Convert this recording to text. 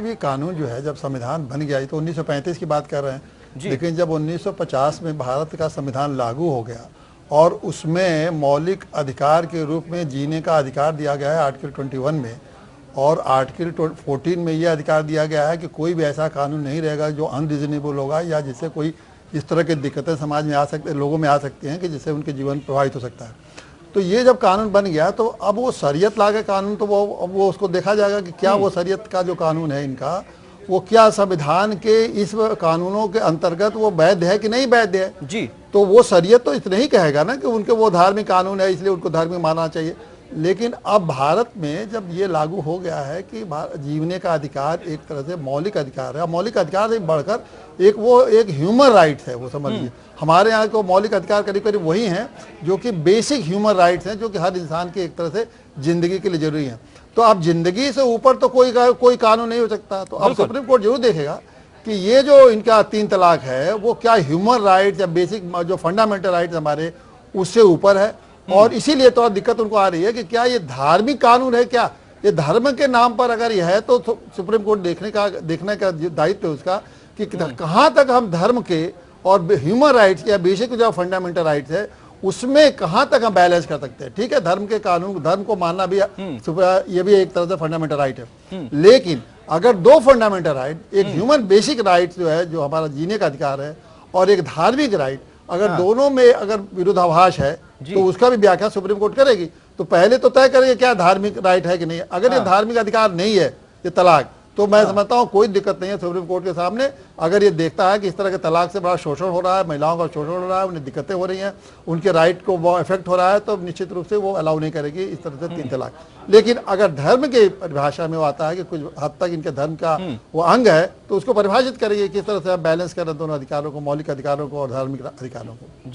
ये कानून जो है जब संविधान बन गया, ये तो 1935 की बात कर रहे हैं, लेकिन जब 1950 में भारत का संविधान लागू हो गया और उसमें मौलिक अधिकार के रूप में जीने का अधिकार दिया गया है आर्टिकल 21 में, और आर्टिकल 14 में ये अधिकार दिया गया है कि कोई भी ऐसा कानून नहीं रहेगा जो अनरीजनेबल होगा या जिससे कोई इस तरह की दिक्कतें समाज में आ सकते, लोगों में आ सकती हैं कि जिससे उनके जीवन प्रभावित हो सकता है। तो ये जब कानून बन गया तो अब वो शरीयत लागे कानून, तो वो उसको देखा जाएगा कि क्या वो शरीयत का जो कानून है इनका, वो क्या संविधान के इस कानूनों के अंतर्गत वो वैध है कि नहीं वैध है जी। तो वो शरीयत तो इतना ही कहेगा ना कि उनके वो धार्मिक कानून है इसलिए उनको धार्मिक मानना चाहिए। लेकिन अब भारत में जब ये लागू हो गया है कि जीवने का अधिकार एक तरह से मौलिक अधिकार है, मौलिक अधिकार से बढ़कर एक ह्यूमन राइट्स है, वो समझिए हमारे यहाँ को मौलिक अधिकार करीब करीब वही हैं जो कि बेसिक ह्यूमन राइट्स हैं, जो कि हर इंसान की एक तरह से जिंदगी के लिए जरूरी हैं। तो अब जिंदगी से ऊपर तो कोई कानून नहीं हो सकता। तो अब सुप्रीम कोर्ट जरूर देखेगा कि ये जो इनका 3 तलाक है वो क्या ह्यूमन राइट्स या बेसिक जो फंडामेंटल राइट्स हमारे उससे ऊपर है। और इसीलिए तो दिक्कत उनको आ रही है कि क्या ये धार्मिक कानून है, क्या ये धर्म के नाम पर अगर यह है तो सुप्रीम कोर्ट देखने का दायित्व है उसका कि कहां तक हम धर्म के और ह्यूमन राइट्स या बेसिक जो फंडामेंटल राइट्स है उसमें कहां तक हम बैलेंस कर सकते हैं। ठीक है, धर्म के कानून, धर्म को मानना भी ये भी एक तरह से फंडामेंटल राइट है, लेकिन अगर 2 फंडामेंटल राइट, एक ह्यूमन बेसिक राइट जो है जो हमारा जीने का अधिकार है और एक धार्मिक राइट, अगर दोनों में अगर विरोधाभास है तो उसका भी व्याख्या सुप्रीम कोर्ट करेगी। तो पहले तो तय करेगी क्या धार्मिक राइट है कि नहीं। अगर ये धार्मिक अधिकार नहीं है ये तलाक, तो मैं समझता हूँ कोई दिक्कत नहीं है सुप्रीम कोर्ट के सामने। अगर ये देखता है कि इस तरह के तलाक से बड़ा शोषण हो रहा है, महिलाओं का शोषण हो रहा है, उन्हें दिक्कतें हो रही हैं, उनके राइट को वो इफेक्ट हो रहा है, तो निश्चित रूप से वो अलाउ नहीं करेगी इस तरह से 3 तलाक। लेकिन अगर धर्म के परिभाषा में वो आता है कि कुछ हद तक इनके धर्म का वो अंग है, तो उसको परिभाषित करेगी किस तरह से आप बैलेंस करें दोनों अधिकारों को, मौलिक अधिकारों को और धार्मिक अधिकारों को।